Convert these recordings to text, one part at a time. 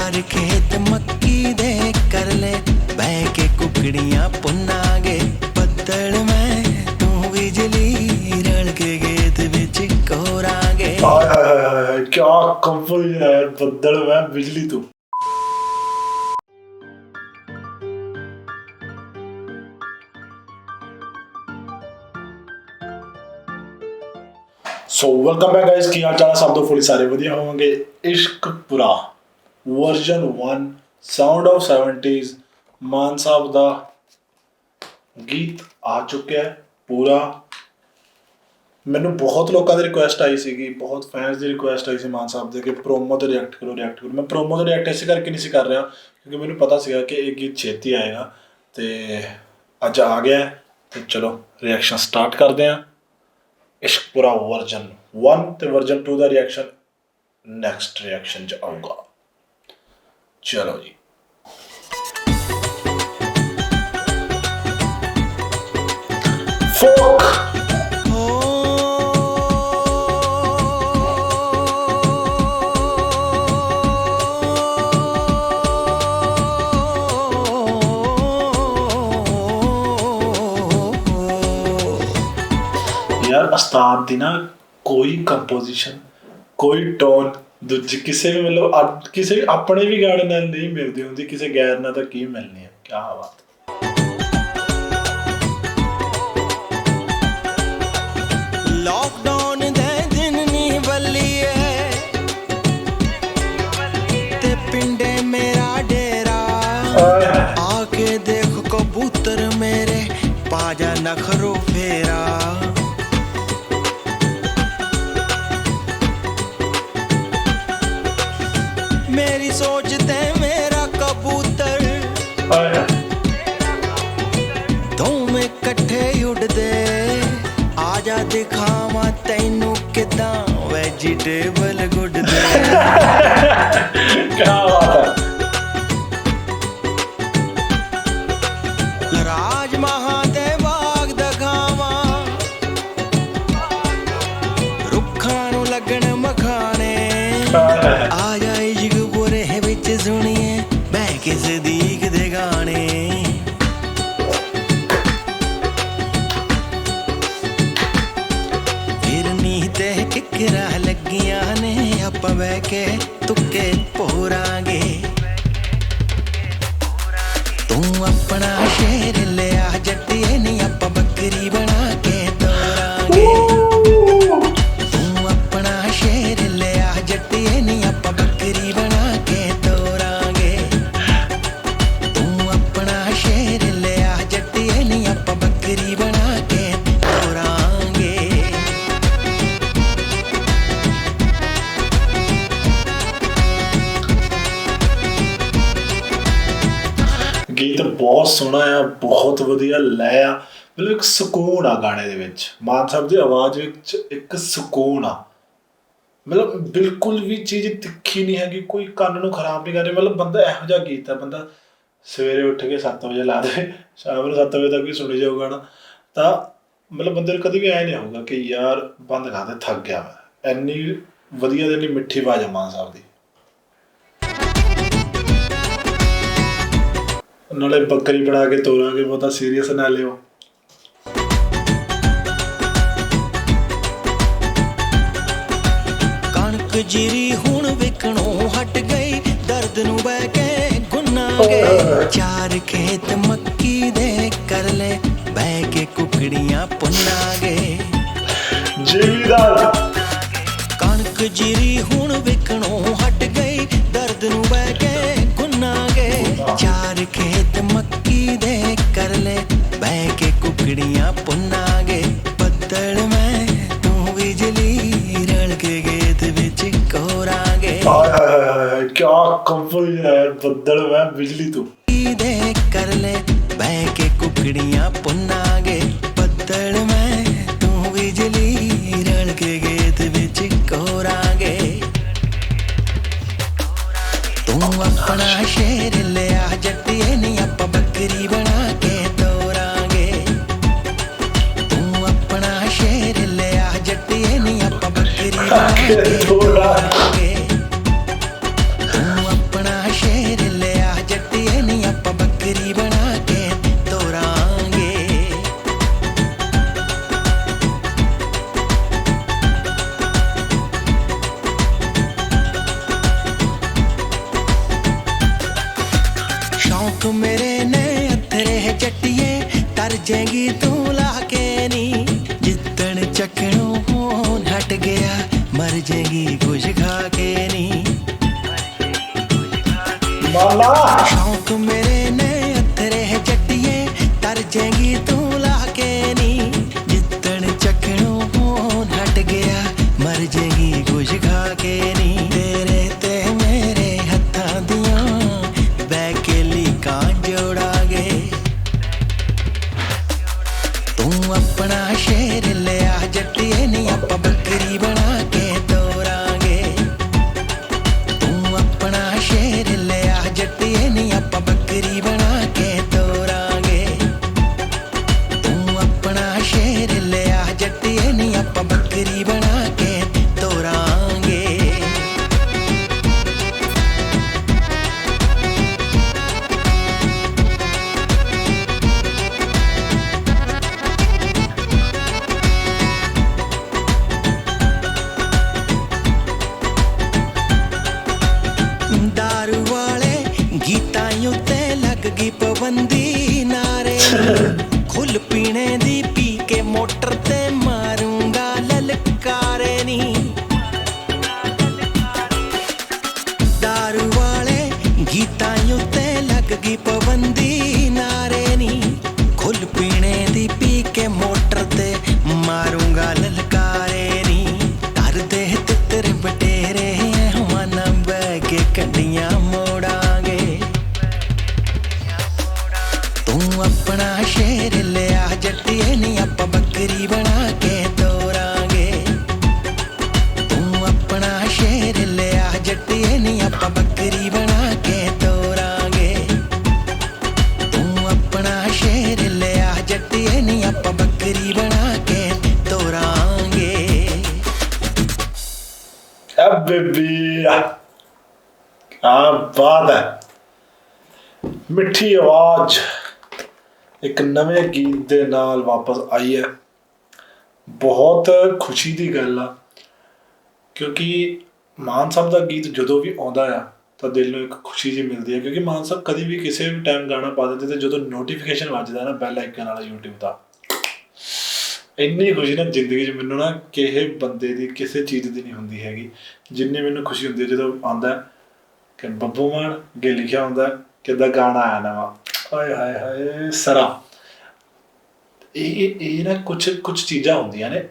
चार खेत मक्की दे कर ले बह के कुकड़ियां पुनागे बदल में तू बिजली रल के खेत विच कोरांगे। हाय हाय हाय हाय क्या कंपोजिशन है यार, बदल में बिजली तू। सो वेलकम बैक गाइस, की हाल चाल सब तो फुली सारे वधिया होंगे। इश्क पूरा वर्जन 1 साउंड ऑफ 70s मान साहब दा गीत आ चुका है पूरा। मैनू बहुत लोगों की रिक्वेस्ट आई सी, बहुत फैंस की रिक्वेस्ट आई सी मान साहब दे कि प्रोमो तो रिएक्ट करो। मैं प्रोमो तो रिएक्ट इस करके नहीं कर रहा क्योंकि मैनू पता सी कि ये गीत छेती आएगा, तो अज आ गया है। तो चलो रिएक्शन स्टार्ट करते हैं। इश्क पूरा वर्जन 1 ते वर्जन 2 का रिएक्शन नैक्सट रिएक्शन च आऊगा। चलो जी। फोक यार उस्ताद दी ना कोई कंपोजिशन कोई टोन दूजी किसी भी मतलब किसी अपने भी गाने नाल नहीं मिलती होंगी, किसी गैर नाल तो की मिलनी है। क्या बात। लॉकडाउन दे दिन नी बल्लिए ते पिंडे मेरा डेरा आके देख कबूतर मेरे पाजा नखरो फेरा। मेरी सोचते मेरा कबूतर दोवें कट्ठे उड़दे आजा दिखावा तैनू किदां वेजिटेबल गुडदे। क्या बात है। राजमहा दे बाग दखावा रुखां नू लगण मखाने आजा इश्क पूरे विच सुनिए बह के सदीक दे गाने। हिरनी ते किकरा लगियां ने आपां बह के तुक्के पोरांगे। तू अपना शेर लिया जट्टिए नी आपां बकरी बना के तोरांगे। तू अपना शेर लिया जट्टिए नी आपां बकरी बना के तोरांगे। तू अपना शेर लिया जट्टिए नी आपां बकरी बना के तोरांगे। गीत बहुत सोहना है, बहुत वधिया लय आ, मतलब एक सुकून आ गाने दे विच। मान साहब की आवाज़ विच एक सुकून आ, मतलब बिल्कुल भी चीज़ तिखी नहीं हैगी, कोई कन्न नूं खराब नहीं कर रही। मतलब बंदा इहो जिहा गीत है बंदा सवेरे उठ के 7 बजे ला दे, शाम को 7 बजे तक भी सुनी जाऊगा ना, तो मतलब बंदे कभी भी ऐ नहीं होगा कि यार बंद कर दे थक गया मैं। इन्नी वधिया ते इन्नी मिठी आवाज़ है मान साहब की। नाले बकरी बना के तोरांगे बहुता सीरियस ना लियो। कणक जीरी हुण विकणों हट गई दर्द नू बह के गुनांगे। चार खेत मक्की दे कर ले बह के कुकड़ियां पुनांगे। कणक जीरी हुण विकणों हट गई दर्द नू बह के गुनांगे। चार खेत मक्की दे कर ले बह के कुकड़ियां पुनांगे। बदल में तू बिजली रल के खेत विच कोरांगे। हाय हाय हाय हाय क्या कंपोजिशन है यार, बदल में बिजली तू। दे कर ले बह के कुकड़ियां पुनांगे। बदल में तू बिजली रल के खेत विच कोरांगे। तू अपना शेर लिया जट्टिए नी आपां बकरी बना के तोरांगे। तू अपना शेर लिया जट्टिए नी आपां बकरी बना के तोरांगे। तू अपना शौक मेरे ने अथरे जट्टिए तर जाएगी तू लाके नी जितन चकणों फोन हट गया मर जाएगी कुछ खा के नी माला शौक मेरे ने अथरे जट्टिए तर जाएगी तू लाके नी जितन चकणों फोन हट गया मर जाएगी कुछ खा के नी तेरे ते मेरे हत्थां दियां बैकेली कां जोड़ा गे तू अपना शेर लिया जट्टिए नी आपां बकरी बना के तोरांगे तू अपना शेर लिया जट्टिए नी आपां बकरी बना के तोरांगे तू अपना शेर लिया जट्टिए नी आपां बकरी बना के तोरांगे दारू वाले गीतां उत्ते लग गई पाबंदी नारे खुल पीने दी पी के मोटर ते मारूंगा ललकारे नी दारू वाले गीतां उत्ते लग गई पाबंदी नारे नी खुल पीने दी पी के मोटर ते मारूंगा ललकारे नी कर दे तितर बटेरे हुआना बह के कड्डियां मोड़ांगे तू अपना शेर लिया जट्टिए नी आपां बकरी बना के तोरांगे तू अपना शेर लिया जट्टिए नी आपां बकरी बना के तोरांगे तू अपना शेर लिया जट्टिए नी आपां बकरी बना के तोरांगे बेबी क्या बात है मिठी आवाज एक नवे गीत दे नाल वापस आई है बहुत खुशी दी गल आ क्योंकि मान साहब ਦਾ ਗੀਤ ਜਦੋਂ ਵੀ ਆਉਂਦਾ ਆ ਤਾਂ ਦਿਲ ਨੂੰ ਇੱਕ ਖੁਸ਼ੀ ਜਿਹੀ ਮਿਲਦੀ ਹੈ ਕਿਉਂਕਿ ਮਾਨ ਸਾਹਿਬ ਕਦੀ ਵੀ ਕਿਸੇ ਵੀ ਟਾਈਮ ਗਾਣਾ ਪਾ ਦਿੰਦੇ ਤੇ ਜਦੋਂ ਨੋਟੀਫਿਕੇਸ਼ਨ ਵੱਜਦਾ ਨਾ ਬੈਲ ਆਈਕਨ ਵਾਲਾ YouTube ਦਾ ਇੰਨੀ ਖੁਸ਼ੀ ਨਾ ਜ਼ਿੰਦਗੀ 'ਚ ਮੈਨੂੰ ਨਾ ਕਿਸੇ ਬੰਦੇ ਦੀ ਕਿਸੇ ਚੀਜ਼ ਦੀ ਨਹੀਂ ਹੁੰਦੀ ਹੈਗੀ ਜਿੰਨੀ ਮੈਨੂੰ ਖੁਸ਼ੀ ਹੁੰਦੀ ਹੈ ਜਦੋਂ ਆਉਂਦਾ ਕਿ ਬੱਬੂ ਮਾਨ ਅੱਗੇ ਲਿਖਿਆ ਹੁੰਦਾ ਕਿੱਦਾਂ ਗਾਣਾ ਆਇਆ ਨਵਾਂ ਹਾਏ ਹਾਏ ਹਾਏ ਸਰਾ ਇਹ ਨਾ ਕੁਛ ਚੀਜ਼ਾਂ ਹੁੰਦੀਆਂ ਨੇ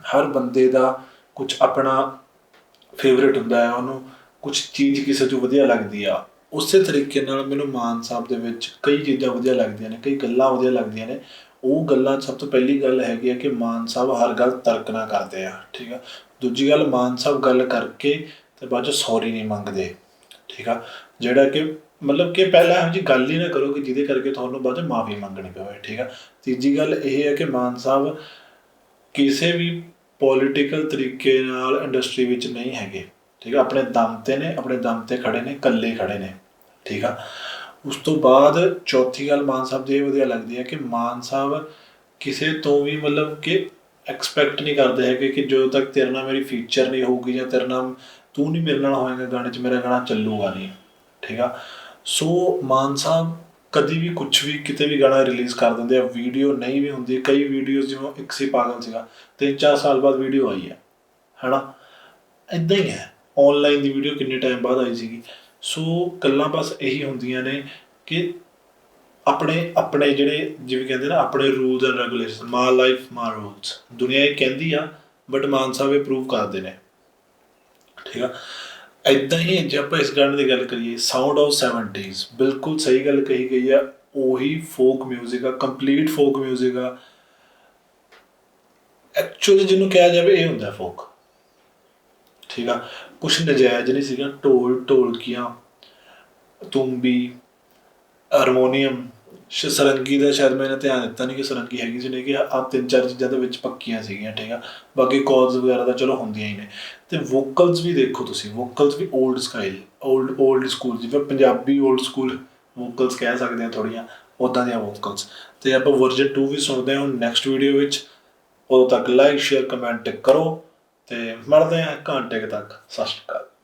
ਹਰ ਬੰਦੇ ਦਾ ਕੁਛ ਆਪਣਾ ਫੇਵਰੇਟ ਹੁੰਦਾ ਹੈ ਉਹਨੂੰ ਕੁਛ ਚੀਜ਼ ਕਿਸੇ ਤੋਂ ਵਧੀਆ ਲੱਗਦੀ ਆ ਉਸੇ ਤਰੀਕੇ ਨਾਲ ਮੈਨੂੰ ਮਾਨ ਸਾਹਿਬ ਦੇ ਵਿੱਚ ਕਈ ਚੀਜ਼ਾਂ ਵਧੀਆ ਲੱਗਦੀਆਂ ਨੇ ਕਈ ਗੱਲਾਂ ਵਧੀਆ ਲੱਗਦੀਆਂ ਨੇ ਉਹ ਗੱਲਾਂ ਸਭ ਤੋਂ ਪਹਿਲੀ ਗੱਲ ਹੈਗੀ ਆ ਕਿ ਮਾਨ ਸਾਹਿਬ ਹਰ ਗੱਲ ਤਰਕ ਨਾਲ ਕਰਦੇ ਆ ਠੀਕ ਆ ਦੂਜੀ ਗੱਲ ਮਾਨ ਸਾਹਿਬ ਗੱਲ ਕਰਕੇ ਤੇ ਬਾਅਦ 'ਚ ਸੌਰੀ ਨਹੀਂ ਮੰਗਦੇ ਠੀਕ ਆ ਜਿਹੜਾ ਕਿ ਮਤਲਬ ਕਿ ਪਹਿਲਾਂ ਇਹੋ ਜਿਹੀ ਗੱਲ ਹੀ ਨਾ ਕਰੋ ਕਿ ਜਿਹਦੇ ਕਰਕੇ ਤੁਹਾਨੂੰ ਬਾਅਦ 'ਚ ਮਾਫੀ ਮੰਗਣੀ ਪਵੇ ਠੀਕ ਆ ਤੀਜੀ ਗੱਲ ਇਹ ਹੈ ਕਿ ਮਾਨ ਸਾਹਿਬ ਕਿਸੇ ਵੀ ਪੋਲੀਟੀਕਲ ਤਰੀਕੇ ਨਾਲ ਇੰਡਸਟਰੀ ਵਿੱਚ ਨਹੀਂ ਹੈਗੇ ਠੀਕ ਆ ਆਪਣੇ ਦਮ 'ਤੇ ਨੇ ਆਪਣੇ ਦਮ 'ਤੇ ਖੜੇ ਨੇ ਇਕੱਲੇ ਖੜੇ ਨੇ ਠੀਕ ਆ ਉਸ ਤੋਂ ਬਾਅਦ ਚੌਥੀ ਗੱਲ ਮਾਨ ਸਾਹਿਬ ਦੀ ਇਹ ਵਧੀਆ ਲੱਗਦੀ ਹੈ ਕਿ ਮਾਨ ਸਾਹਿਬ ਕਿਸੇ ਤੋਂ ਵੀ ਮਤਲਬ ਕਿ ਐਕਸਪੈਕਟ ਨਹੀਂ ਕਰਦੇ ਹੈਗੇ ਕਿ ਜਦੋਂ ਤੱਕ ਤੇਰੇ ਨਾਲ ਮੇਰੀ ਫੀਚਰ ਨਹੀਂ ਹੋਊਗੀ ਜਾਂ ਤੇਰੇ ਨਾਲ ਤੂੰ ਨਹੀਂ ਮੇਰੇ ਨਾਲ ਹੋਏਗਾ ਗਾਣੇ 'ਚ ਮੇਰਾ ਗਾਣਾ ਚੱਲੂਗਾ ਨਹੀਂ ਠੀਕ ਆ ਸੋ ਮਾਨ ਸਾਹਿਬ ਕਦੀ ਵੀ ਕੁਛ ਵੀ ਕਿਤੇ ਵੀ ਗਾਣਾ ਰਿਲੀਜ਼ ਕਰ ਦਿੰਦੇ ਆ ਵੀਡੀਓ ਨਹੀਂ ਵੀ ਹੁੰਦੀ ਕਈ ਵੀਡੀਓਜ਼ ਜਿਵੇਂ ਇੱਕ ਸੀ ਪਾਗਲ ਸੀਗਾ 3-4 ਸਾਲ ਬਾਅਦ ਵੀਡੀਓ ਆਈ ਹੈ ਹੈ ਨਾ ਇੱਦਾਂ ਹੀ ਹੈ ਔਨਲਾਈਨ ਦੀ ਵੀਡੀਓ ਕਿੰਨੇ ਟਾਈਮ ਬਾਅਦ ਆਈ ਸੀਗੀ ਸੋ ਗੱਲਾਂ ਬਸ ਇਹੀ ਹੁੰਦੀਆਂ ਨੇ ਕਿ ਆਪਣੇ ਜਿਹੜੇ ਜਿਵੇਂ ਕਹਿੰਦੇ ਨਾ ਆਪਣੇ rules and regulation my life my rules ਦੁਨੀਆ ਇਹ ਕਹਿੰਦੀ ਆ ਬਟ ਮਾਨ ਸਾਹਿਬ ਇਹ ਪ੍ਰੂਵ ਕਰਦੇ ਨੇ ਠੀਕ ਆ ਇੱਦਾਂ ਹੀ ਜੇ ਆਪਾਂ ਇਸ ਗਾਣੇ ਦੀ ਗੱਲ ਕਰੀਏ ਸਾਊਂਡ ਆਫ 70s ਬਿਲਕੁਲ ਸਹੀ ਗੱਲ ਕਹੀ ਗਈ ਆ ਉਹੀ ਫੋਕ ਮਿਊਜ਼ਿਕ ਆ ਕੰਪਲੀਟ ਫੋਕ ਮਿਊਜ਼ਿਕ ਆ ਐਕਚੁਅਲੀ ਜਿਹਨੂੰ ਕਿਹਾ ਜਾਵੇ ਇਹ ਹੁੰਦਾ ਫੋਕ ਠੀਕ ਆ ਕੁਛ ਨਜਾਇਜ਼ ਨਹੀਂ ਸੀਗਾ ਢੋਲਕੀਆਂ ਤੂੰਬੀ ਹਾਰਮੋਨੀਅਮ ਸਰੰਗੀ ਦਾ ਸ਼ਾਇਦ ਮੈਂ ਧਿਆਨ ਦਿੱਤਾ ਨਹੀਂ ਕਿ ਸਰੰਗੀ ਹੈਗੀ ਸੀ ਨਹੀਂ ਕਿ ਆਹ 3-4 ਚੀਜ਼ਾਂ ਦੇ ਵਿੱਚ ਪੱਕੀਆਂ ਸੀਗੀਆਂ ਠੀਕ ਆ ਬਾਕੀ ਕੋਰਡਸ ਵਗੈਰਾ ਤਾਂ ਚਲੋ ਹੁੰਦੀਆਂ ਹੀ ਨੇ ਅਤੇ ਵੋਕਲਸ ਵੀ ਦੇਖੋ ਤੁਸੀਂ ਵੋਕਲਸ ਵੀ ਓਲਡ ਸਟਾਈਲ ਓਲਡ ਸਕੂਲ ਜਿਵੇਂ ਪੰਜਾਬੀ ਓਲਡ ਸਕੂਲ ਵੋਕਲਸ ਕਹਿ ਸਕਦੇ ਹਾਂ ਥੋੜ੍ਹੀਆਂ ਉੱਦਾਂ ਦੀਆਂ ਵੋਕਲਸ ਅਤੇ ਆਪਾਂ ਵਰਜ਼ਨ 2 ਵੀ ਸੁਣਦੇ ਹਾਂ ਹੁਣ ਨੈਕਸਟ ਵੀਡੀਓ ਵਿੱਚ ਉਦੋਂ ਤੱਕ ਲਾਈਕ ਸ਼ੇਅਰ ਕਮੈਂਟ ਕਰੋ ਅਤੇ ਮਿਲਦੇ ਹਾਂ ਘੰਟੇ ਕੁ ਤੱਕ ਸਤਿ ਸ਼੍ਰੀ ਅਕਾਲ